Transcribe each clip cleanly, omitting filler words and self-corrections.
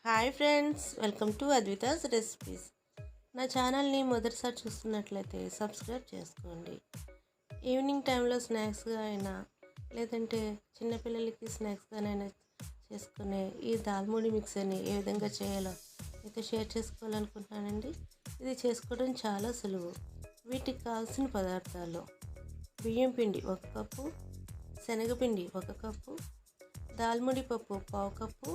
Hi friends, welcome to Advitha's recipes. నా ఛానల్ని మొదటిసారి చూస్తున్నట్లయితే సబ్స్క్రైబ్ చేసుకోండి. ఈవినింగ్ టైంలో స్నాక్స్గా అయినా లేదంటే చిన్నపిల్లలకి స్నాక్స్గానైనా చేసుకునే ఈ దాల్ముడి మిక్సర్ని ఏ విధంగా చేయాలో మీతో షేర్ చేసుకోవాలనుకుంటున్నానండి. ఇది చేసుకోవడం చాలా సులువు. వీటికి కావాల్సిన పదార్థాలు: బియ్యం పిండి 1 కప్పు, శనగపిండి 1 కప్పు, దాల్ముడి పప్పు 1/2 కప్పు,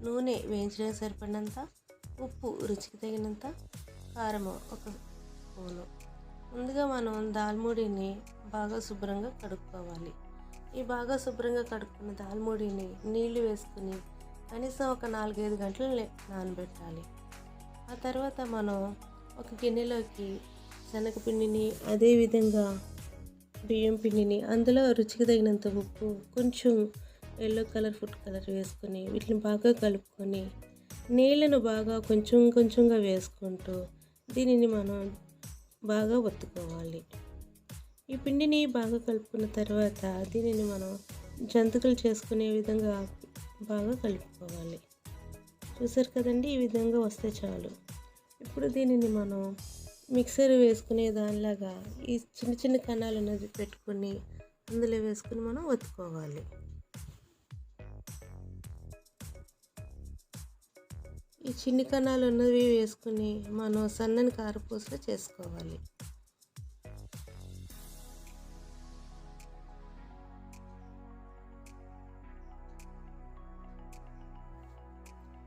నూనె వేయించడానికి సరిపడినంత, ఉప్పు రుచికి తగినంత, కారం 1 స్పూను. ముందుగా మనం దాల్ముడిని బాగా శుభ్రంగా కడుక్కోవాలి. ఈ బాగా శుభ్రంగా కడుక్కున్న దాల్ముడిని నీళ్లు వేసుకుని కనీసం ఒక 4-5 గంటలు నానబెట్టాలి. ఆ తర్వాత మనం ఒక గిన్నెలోకి శనగపిండిని, అదేవిధంగా బియ్యం పిండిని, అందులో రుచికి తగినంత ఉప్పు, కొంచెం ఎల్లో కలర్ ఫుడ్ కలర్ వేసుకొని వీటిని బాగా కలుపుకొని నీళ్ళను బాగా కొంచెంగా వేసుకుంటూ దీనిని మనం బాగా ఒత్తుకోవాలి. ఈ పిండిని బాగా కలుపుకున్న తర్వాత దీనిని మనం జంతికలు చేసుకునే విధంగా బాగా కలుపుకోవాలి. చూసారు కదండి, ఈ విధంగా వస్తే చాలు. ఇప్పుడు దీనిని మనం మిక్సర్ వేసుకునే దానిలాగా ఈ చిన్న చిన్న కణాలు అనేది పెట్టుకొని అందులో వేసుకుని మనం ఒత్తుకోవాలి. ఈ చిన్ని కణాలు ఉన్నవి వేసుకుని మనం సన్నని కారపూసలు చేసుకోవాలి.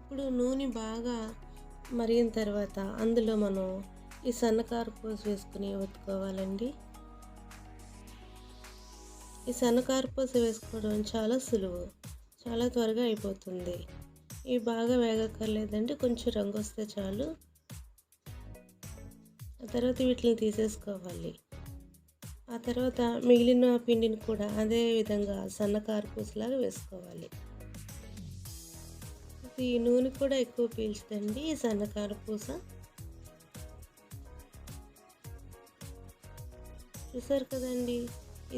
ఇప్పుడు నూనె బాగా మరిగిన తర్వాత అందులో మనం ఈ సన్న కారపూస వేసుకుని ఒత్తుకోవాలండి. ఈ సన్న కారపూస వేసుకోవడం చాలా సులువు, చాలా త్వరగా అయిపోతుంది. ఇవి బాగా వేగక్కర్లేదండి, కొంచెం రంగు వస్తే చాలు. ఆ తర్వాత వీటిని తీసేసుకోవాలి. ఆ తర్వాత మిగిలిన పిండిని కూడా అదే విధంగా సన్న కారపూసలాగా వేసుకోవాలి. ఇది నూనె కూడా ఎక్కువ పీల్చుదండి ఈ సన్న కారపూస. చూసారు కదండి,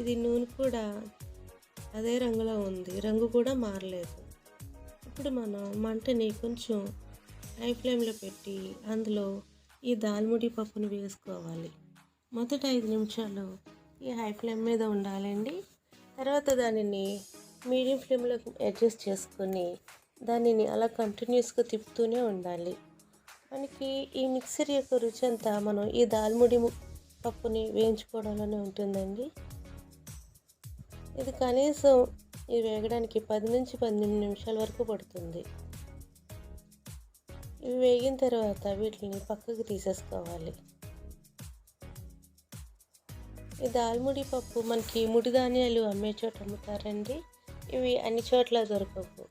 ఇది నూనె కూడా అదే రంగులో ఉంది, రంగు కూడా మారలేదు. ఇప్పుడు మనం మంటని కొంచెం హై ఫ్లేమ్లో పెట్టి అందులో ఈ దాల్ముడి పప్పుని వేసుకోవాలి. మొదట 5 నిమిషాలు ఈ హై ఫ్లేమ్ మీద ఉండాలండి. తర్వాత దానిని మీడియం ఫ్లేమ్లో అడ్జస్ట్ చేసుకొని దానిని అలా కంటిన్యూస్గా తిప్పుతూనే ఉండాలి. మనకి ఈ మిక్సర్ యొక్క రుచి అంతా మనం ఈ దాల్ముడి పప్పుని వేయించుకోవడంలోనే ఉంటుందండి. ఇది కనీసం ఇది వేగడానికి 10 నుంచి 18 నిమిషాల వరకు పడుతుంది. ఇవి వేగిన తర్వాత వీటిని పక్కకు తీసేసుకోవాలి. ఈ దాల్ముడి పప్పు మనకి ముడి ధాన్యాలు అమ్మే చోట అమ్ముతారండి. ఇవి అన్ని చోట్ల దొరకవు.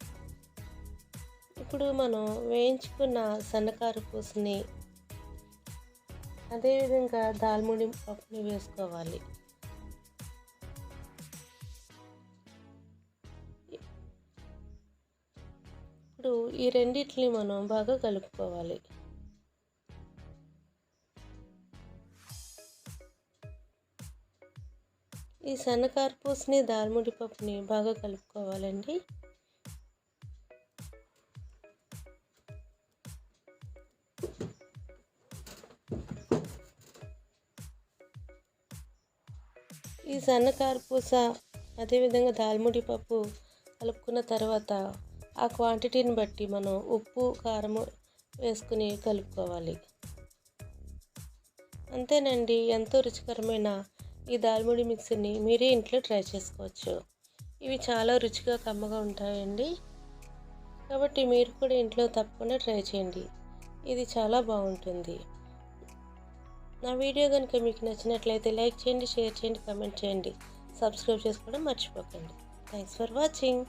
ఇప్పుడు మనం వేయించుకున్న సన్నకారు పూసని అదేవిధంగా దాల్ముడి పప్పుని వేసుకోవాలి. ఇప్పుడు ఈ రెండిటిని మనం బాగా కలుపుకోవాలి. ఈ సన్నకారపూసని దాల్ముడి పప్పుని బాగా కలుపుకోవాలండి. ఈ సన్నకారపూస అదేవిధంగా దాల్ముడి పప్పు కలుపుకున్న తర్వాత ఆ క్వాంటిటీని బట్టి మనం ఉప్పు, కారము వేసుకుని కలుపుకోవాలి. అంతేనండి, ఎంతో రుచికరమైన ఈ దాల్ముడి మిక్సర్ని మీరే ఇంట్లో ట్రై చేసుకోవచ్చు. ఇవి చాలా రుచిగా కమ్మగా ఉంటాయండి. కాబట్టి మీరు కూడా ఇంట్లో తప్పకుండా ట్రై చేయండి. ఇది చాలా బాగుంటుంది. నా వీడియో కనుక మీకు నచ్చినట్లయితే లైక్ చేయండి, షేర్ చేయండి, కామెంట్ చేయండి, సబ్స్క్రైబ్ చేసుకోవడం మర్చిపోకండి. Thanks for watching.